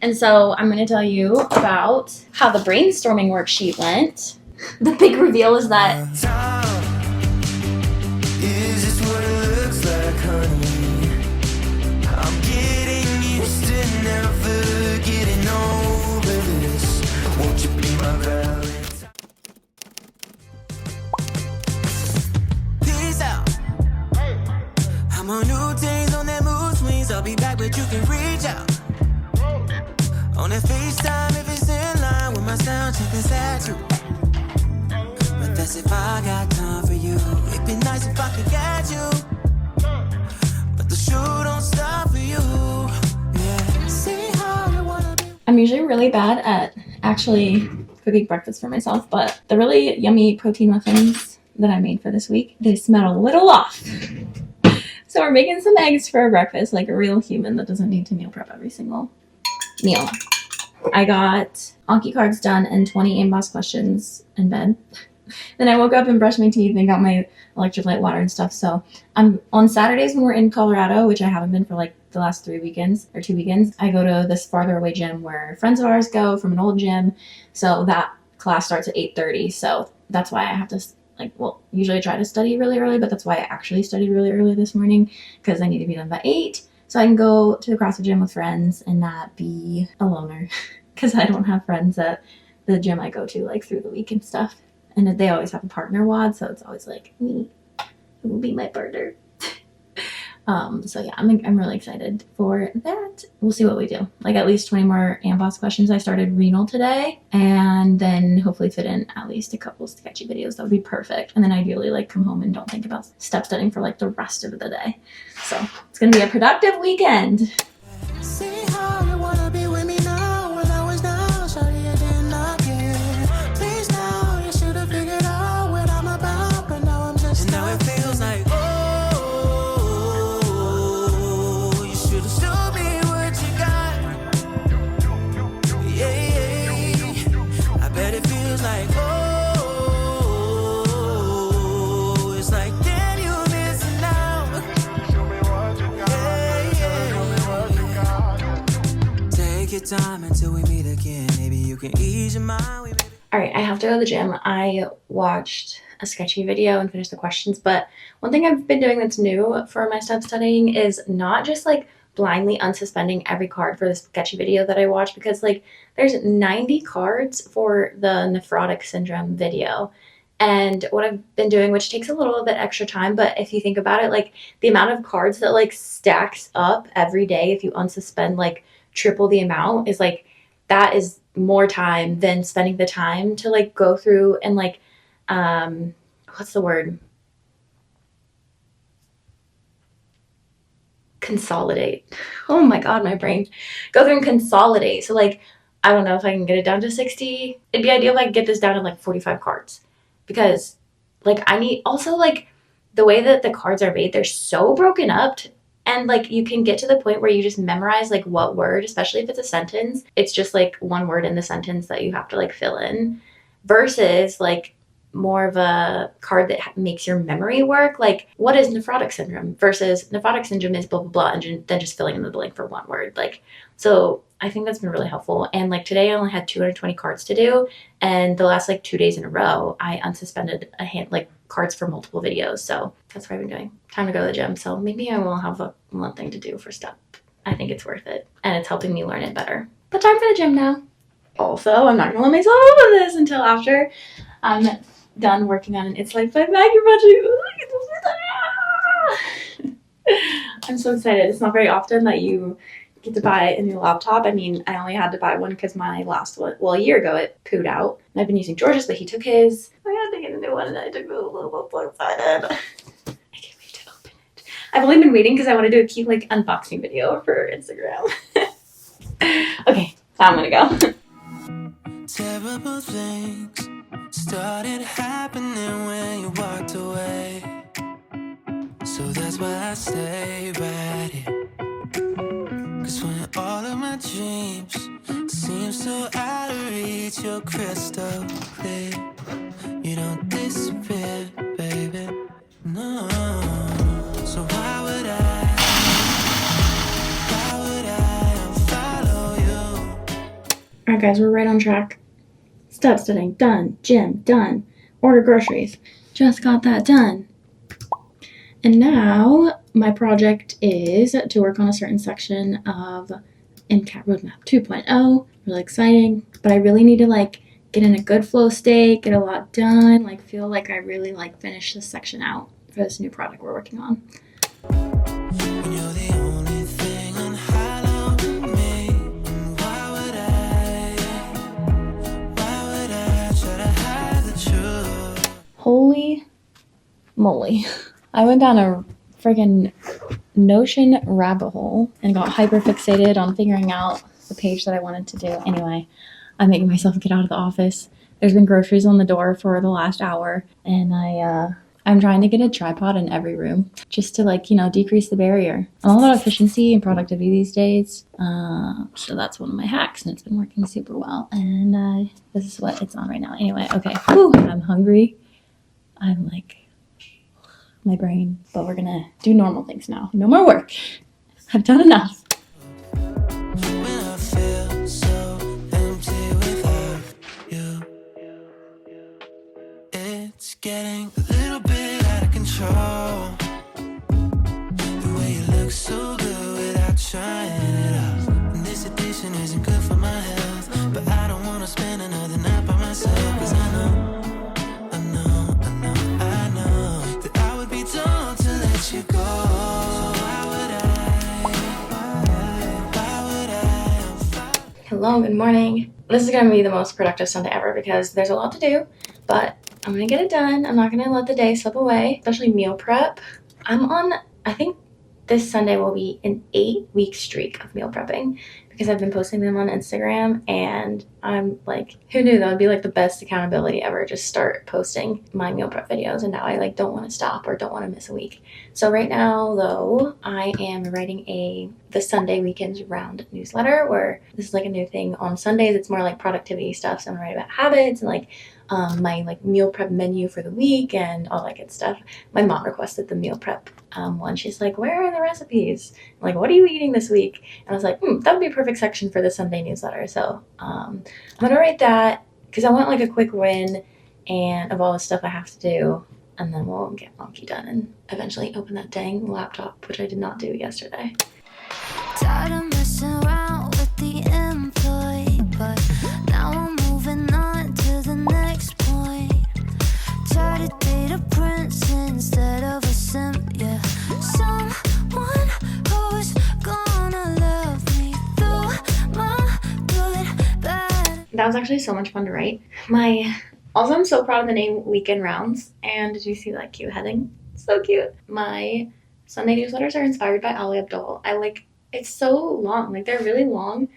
And so I'm going to tell you about how the brainstorming worksheet went. The big reveal is that is this what it looks like, honey? I'm getting used to never getting over this. Won't you be my valentine? Peace out. I'm on new days on that mood swings. I'll be back, but you can reach out. On that FaceTime if it's in line with my sound check, that's at you. But that's if I got time for you. It'd be nice if I could get you. But the shoe don't stop for you. Yeah. See how you wanna be. I'm usually really bad at actually cooking breakfast for myself, but the really yummy protein muffins that I made for this week, they smell a little off. So we're making some eggs for breakfast, like a real human that doesn't need to meal prep every single meal. I got Anki cards done and 20 embossed questions in bed. Then I woke up and brushed my teeth and got my electrolyte water and stuff. So on Saturdays when we're in Colorado, which I haven't been for like the last 2 weekends, I go to this farther away gym where friends of ours go from an old gym. So that class starts at 8:30. So that's why I have to usually I try to study really early, but that's why I actually studied really early this morning because I need to be done by 8. So I can go to the CrossFit gym with friends and not be a loner because I don't have friends at the gym I go to like through the week and stuff. And they always have a partner WOD, so it's always like me who will be my partner. So yeah, I'm really excited for that. We'll see what we do. Like at least 20 more AMBOSS questions. I started renal today, and then hopefully fit in at least a couple sketchy videos. That would be perfect. And then ideally like come home and don't think about step studying for like the rest of the day. So it's gonna be a productive weekend. See how you wanna be with me now. When I was down, sorry I did not care. Please now, you should have figured out what I'm about. But now I'm just and now it feels like you should have showed me what you got. Yeah, I bet it feels like it's like damn you missing out. Take your time until we meet again. Maybe you can ease your mind. All right, I have to go to the gym. I watched a sketchy video and finished the questions, but one thing I've been doing that's new for my step studying is not just like blindly unsuspending every card for the sketchy video that I watched, because like there's 90 cards for the nephrotic syndrome video. And what I've been doing, which takes a little bit extra time, but if you think about it, like the amount of cards that like stacks up every day if you unsuspend like triple the amount is like, that is more time than spending the time to like go through and like what's the word, consolidate. Oh my god, my brain. Go through and consolidate. So like I don't know if I can get it down to 60. It'd be ideal if I could get this down to like 45 cards, because like I need also like the way that the cards are made, they're so broken up. And like you can get to the point where you just memorize like what word, especially if it's a sentence, it's just like one word in the sentence that you have to like fill in, versus like more of a card that makes your memory work. Like what is nephrotic syndrome versus nephrotic syndrome is blah, blah, blah, and then just filling in the blank for one word. Like, so I think that's been really helpful. And like today I only had 220 cards to do. And the last like 2 days in a row, I unsuspended cards for multiple videos. So that's what I've been doing. Time to go to the gym. So maybe I will have one thing to do for step. I think it's worth it. And it's helping me learn it better. But time for the gym now. Also, I'm not gonna let myself over this until after I'm done working on an It's Like 5 vacuum project. I'm so excited. It's not very often that you get to buy a new laptop. I mean, I only had to buy one because my last one, well, a year ago, it pooed out. And I've been using George's, but he took his. I had to get a new one, and I took a little bit more excited. I can't wait to open it. I've only been waiting because I want to do a cute like unboxing video for Instagram. Okay, now I'm gonna go. Terrible things started happening when you walked away. So that's why I stay right here. Cause when all of my dreams seem so out of reach, you're crystal clear. You don't disappear, baby. No. So why would I follow you? Alright guys, we're right on track. Step studying, done. Gym, done. Order groceries, just got that done. And now my project is to work on a certain section of MCAT Roadmap 2.0. Really exciting, but I really need to like get in a good flow state, get a lot done, like feel like I really like finish this section out for this new project we're working on. When you're the only thing on hollow to me, and why would I try to hide the truth? Holy moly. I went down a friggin' Notion rabbit hole and got hyper fixated on figuring out the page that I wanted to do. Anyway, I'm making myself get out of the office. There's been groceries on the door for the last hour, and I'm trying to get a tripod in every room just to like, decrease the barrier. I'm all about efficiency and productivity these days. So that's one of my hacks, and it's been working super well. And this is what it's on right now. Anyway, okay. Whew, I'm hungry. I'm like my brain, but we're gonna do normal things now. No more work. I've done enough. When I feel so empty without you, it's getting a little bit out of control. The way you look so good without trying it out. And this addiction isn't good for my health, but I don't wanna spend another night by myself. 'Cause I know that I would be dumb to let you go. So why would I? Hello, good morning. This is gonna be the most productive Sunday ever because there's a lot to do, but I'm gonna get it done. I'm not gonna let the day slip away, especially meal prep. I think this Sunday will be an 8-week streak of meal prepping because I've been posting them on Instagram, and I'm like, who knew that would be like the best accountability ever, just start posting my meal prep videos, and now I like don't want to stop or don't want to miss a week. So right now though, I am writing the Sunday Weekends Round newsletter, where this is like a new thing on Sundays. It's more like productivity stuff, so I'm gonna write about habits and like my like meal prep menu for the week and all that good stuff. My mom requested the meal prep one. She's like, where are the recipes? I'm like, what are you eating this week? And I was like, that would be a perfect section for the Sunday newsletter. So I'm gonna write that because I want like a quick win and of all the stuff I have to do, and then we'll get Monkey done and eventually open that dang laptop, which I did not do yesterday. Tired of messing around with the employee, but now I'm moving on to the next point. Try to date a prince instead of a simp, yeah. Someone who's gonna love me through my good, bad. That was actually so much fun to write. Also, I'm so proud of the name Weekend Rounds. And did you see that cute heading? So cute. My Sunday newsletters are inspired by Ali Abdaal. It's so long. Like, they're really long,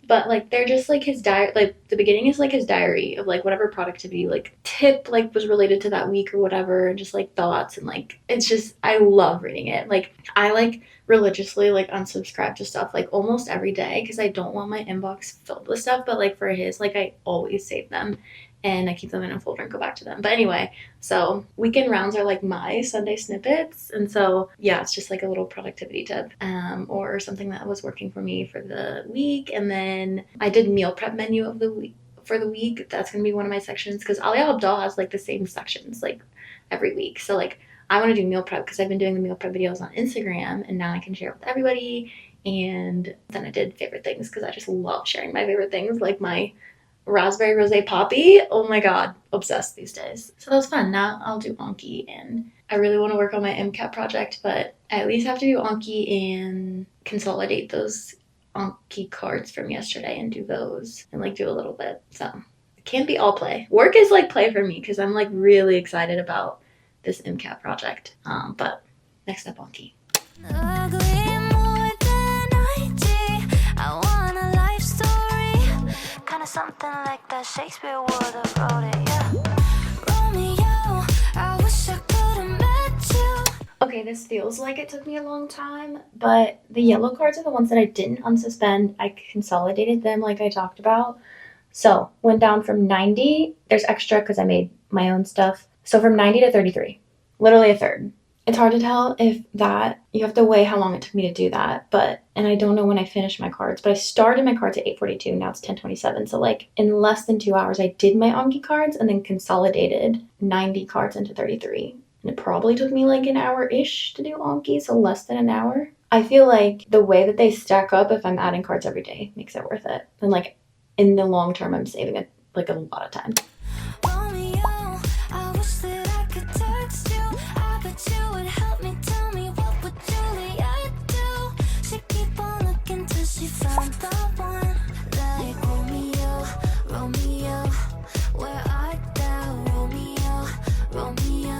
but like they're just like his diary. Like, the beginning is like his diary of like whatever productivity like tip like was related to that week or whatever, and just like thoughts, and like it's just, I love reading it. Like, I like religiously like unsubscribe to stuff like almost every day because I don't want my inbox filled with stuff, but like for his, like I always save them and I keep them in a folder and go back to them. But anyway, so Weekend Rounds are like my Sunday snippets, and so yeah, it's just like a little productivity tip or something that was working for me for the week. And then I did meal prep menu of the week for the week. That's gonna be one of my sections because Ali Abdaal has like the same sections like every week. So like I want to do meal prep because I've been doing the meal prep videos on Instagram, and now I can share it with everybody. And then I did favorite things because I just love sharing my favorite things, like my raspberry rosé poppy. Oh my god, obsessed these days. So that was fun. Now I'll do Anki, and I really want to work on my MCAT project, but I at least have to do Anki and consolidate those Anki cards from yesterday and do those and like do a little bit. So it can't be all play. Work is like play for me because I'm like really excited about this MCAT project. But next up, Anki. Ugly more than IG. I want a life story, kinda something like that Shakespeare would have wrote it, yeah. Romeo, I wish I could have met you. Okay, this feels like it took me a long time, but the yellow cards are the ones that I didn't unsuspend. I consolidated them like I talked about. So went down from 90. There's extra because I made my own stuff. So from 90 to 33, literally a third. It's hard to tell if that, you have to weigh how long it took me to do that, and I don't know when I finished my cards, but I started my cards at 8:42, now it's 10:27, so like in less than 2 hours I did my Anki cards and then consolidated 90 cards into 33. And it probably took me like an hour-ish to do Anki, so less than an hour. I feel like the way that they stack up, if I'm adding cards every day, makes it worth it. And like in the long term, I'm saving it like a lot of time. Romeo, I wish that I could text you. I bet you would help me. Tell me what would Juliet do? She keep on looking till she found the one. Like Romeo, Romeo, where art thou? Romeo, Romeo,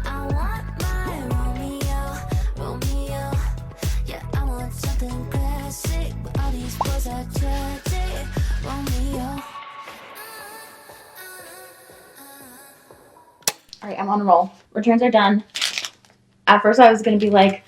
I want my Romeo, Romeo. Yeah, I want something classic, but all these boys are tragic. Romeo. All right, I'm on a roll. Returns are done. At first I was going to be like,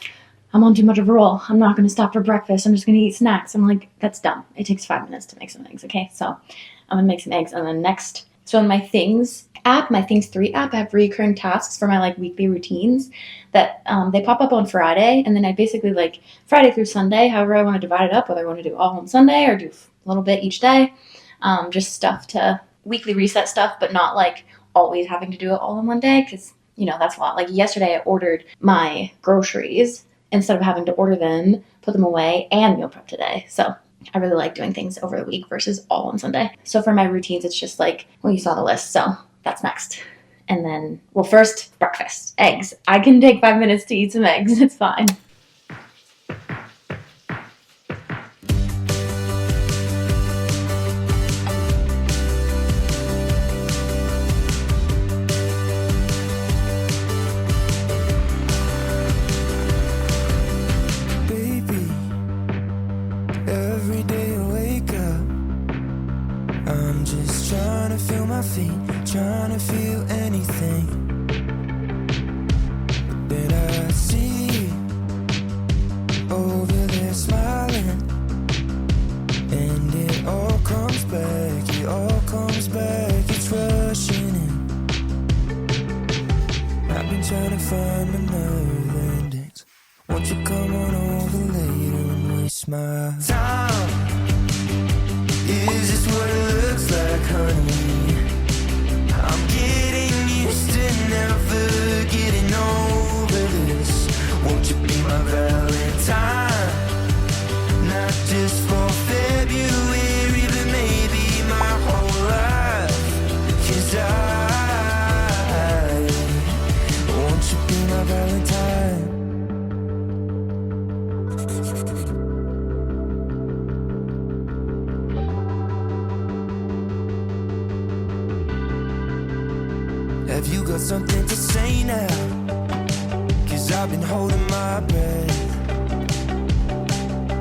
I'm on too much of a roll. I'm not going to stop for breakfast. I'm just going to eat snacks. I'm like, that's dumb. It takes 5 minutes to make some eggs, okay? So I'm going to make some eggs. And then next, so in my Things app, my Things 3 app, I have recurring tasks for my like weekly routines that they pop up on Friday. And then I basically like Friday through Sunday, however I want to divide it up, whether I want to do all on Sunday or do a little bit each day. Just stuff to weekly reset stuff, but not like always having to do it all in one day, because you know that's a lot. Like yesterday I ordered my groceries instead of having to order them, put them away, and meal prep today. So I really like doing things over the week versus all on Sunday. So for my routines, it's just like, well, you saw the list, so that's next. And then, well, first, breakfast, eggs. I can take 5 minutes to eat some eggs. It's fine. Every day I wake up, I'm just trying to feel my feet, trying to feel anything. But then I see you over there smiling, and it all comes back, it's rushing in. I've been trying to find my nerve endings. Won't you come on over later and waste my time? Is this what it looks like, honey? I'm getting used to never getting over this. Won't you be my Valentine? Not just for February, but maybe my whole life. 'Cause won't you be my Valentine? Have you got something to say now? 'Cause I've been holding my breath.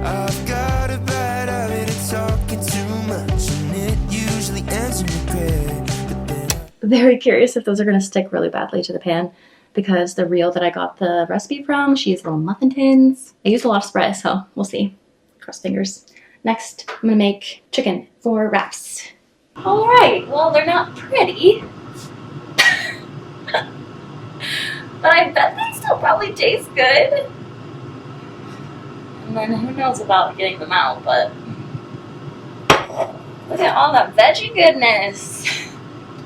I've got a bad habit of talking too much, and it usually ends in regret. But then Very curious if those are going to stick really badly to the pan, because the reel that I got the recipe from, she used little muffin tins. I used a lot of spray, so we'll see. Cross fingers. Next, I'm going to make chicken for wraps. All right, well, they're not pretty. But I bet they still probably taste good. And then who knows about getting them out, but look at all that veggie goodness.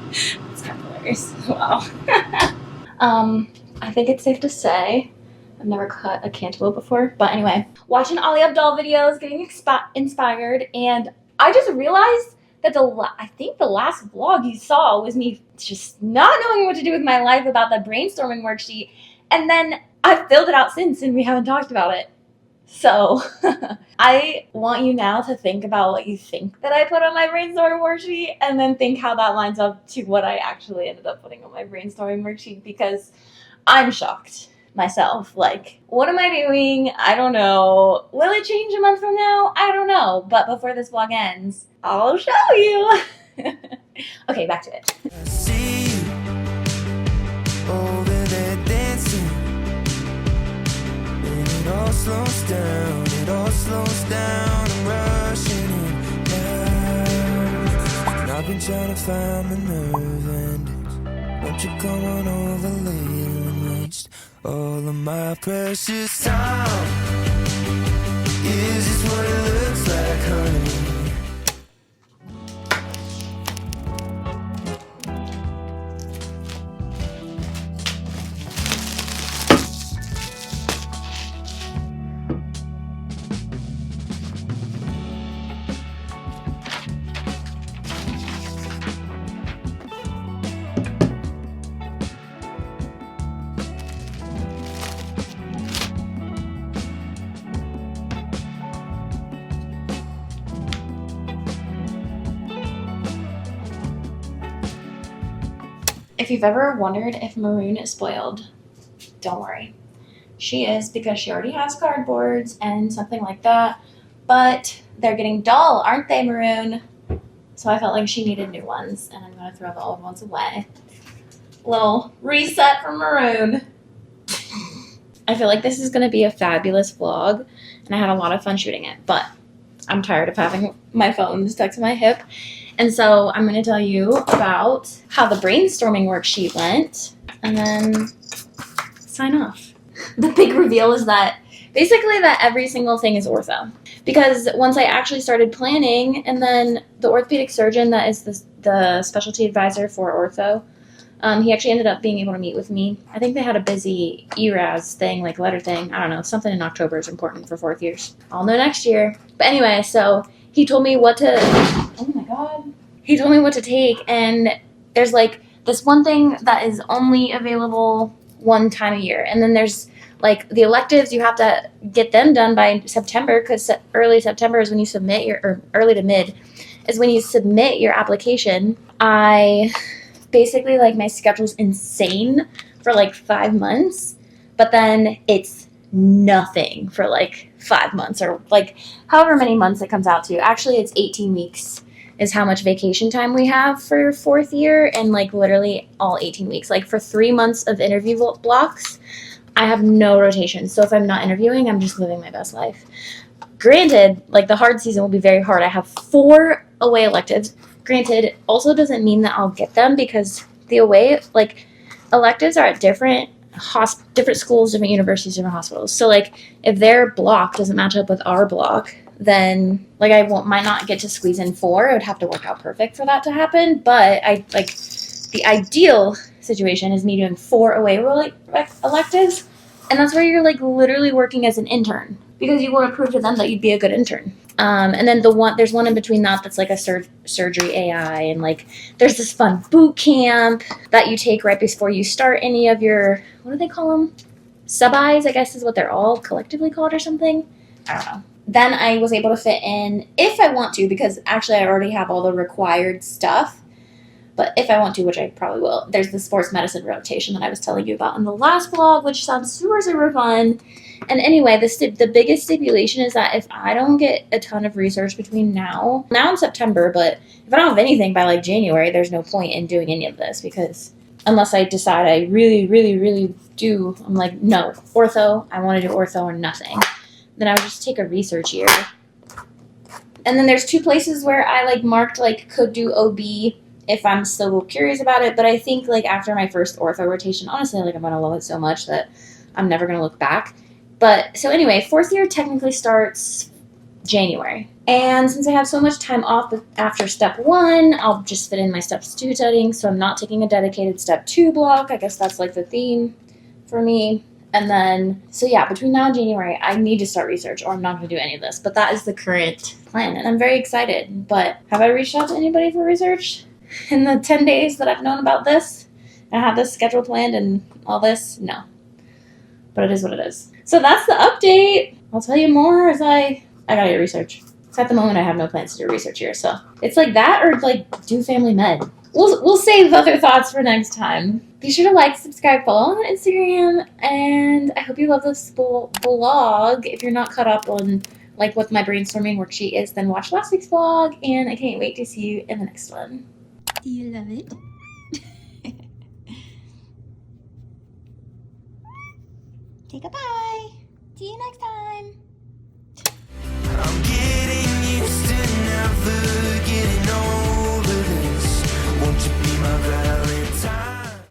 It's kind of hilarious. Wow. I think it's safe to say I've never cut a cantaloupe before, but anyway, watching Ali Abdaal videos, getting inspired, and I just realized that I think the last vlog you saw was me just not knowing what to do with my life about the brainstorming worksheet, and then I've filled it out since and we haven't talked about it. So I want you now to think about what you think that I put on my brainstorming worksheet, and then think how that lines up to what I actually ended up putting on my brainstorming worksheet, because I'm shocked myself. Like, what am I doing? I don't know. Will it change a month from now? I don't know. But before this vlog ends, I'll show you. Okay, back to it. I see you over there dancing, and it all slows down, I'm rushing in now. And I've been trying to find my nerve endings. Won't you come on over later and waste all of my precious time. Is this what it looks like, honey? If you've ever wondered if Maroon is spoiled, don't worry. She is, because she already has cardboards and something like that. But they're getting dull, aren't they, Maroon? So I felt like she needed new ones, and I'm going to throw the old ones away. Little reset for Maroon. I feel like this is going to be a fabulous vlog, and I had a lot of fun shooting it, but I'm tired of having my phone stuck to my hip. And so I'm going to tell you about how the brainstorming worksheet went, and then sign off. The big reveal is that basically that every single thing is ortho. Because once I actually started planning, and then the orthopedic surgeon that is the specialty advisor for ortho, he actually ended up being able to meet with me. I think they had a busy ERAS thing, like letter thing. I don't know. Something in October is important for 4th years. I'll know next year. But anyway, so he told me what to... Oh my God. He told me what to take, and there's like this one thing that is only available one time a year. And then there's like the electives, you have to get them done by September, because early September is when you submit or early to mid is when you submit your application. I basically, like, my schedule's insane for like 5 months, but then it's nothing for like 5 months, or like however many months it comes out to. Actually, it's 18 weeks is how much vacation time we have for 4th year, and like literally all 18 weeks. Like for 3 months of interview blocks, I have no rotation. So if I'm not interviewing, I'm just living my best life. Granted, like the hard season will be very hard. I have 4 away electives. Granted, also doesn't mean that I'll get them, because the away, like, electives are at different schools, different universities, different hospitals. So like if their block doesn't match up with our block, then like I might not get to squeeze in 4. It would have to work out perfect for that to happen. But I like the ideal situation is me doing 4 away electives, and that's where you're like literally working as an intern, because you want to prove to them that you'd be a good intern. And then there's one in between that's like a surgery AI, and like there's this fun boot camp that you take right before you start any of your, what do they call them? Sub-Is, I guess is what they're all collectively called or something. I don't know. Then I was able to fit in, if I want to, because actually I already have all the required stuff, but if I want to, which I probably will, there's the sports medicine rotation that I was telling you about in the last vlog, which sounds super, super fun. And anyway, the biggest stipulation is that if I don't get a ton of research between now in September, but if I don't have anything by like January, there's no point in doing any of this, because unless I decide I really, really, really do, I'm like, no, ortho, I want to do ortho or nothing. Then I would just take a research year. And then there's 2 places where I like marked like could do OB if I'm still curious about it. But I think like after my first ortho rotation, honestly, like I'm going to love it so much that I'm never going to look back. But so anyway, 4th year technically starts January. And since I have so much time off after step 1, I'll just fit in my step 2 studying. So I'm not taking a dedicated step 2 block. I guess that's like the theme for me. And then, so yeah, between now and January, I need to start research, or I'm not going to do any of this. But that is the current plan, and I'm very excited. But have I reached out to anybody for research in the 10 days that I've known about this? I had this schedule planned and all this? No. But it is what it is. So that's the update. I'll tell you more as I gotta get research. So at the moment, I have no plans to do research here. So it's like that, or like do family med. We'll save other thoughts for next time. Be sure to like, subscribe, follow on Instagram, and I hope you love this vlog. If you're not caught up on like what my brainstorming worksheet is, then watch last week's vlog, and I can't wait to see you in the next one. Do you love it? Take a bye. See you next time. I'm getting used to never getting over this. Won't you be my valley?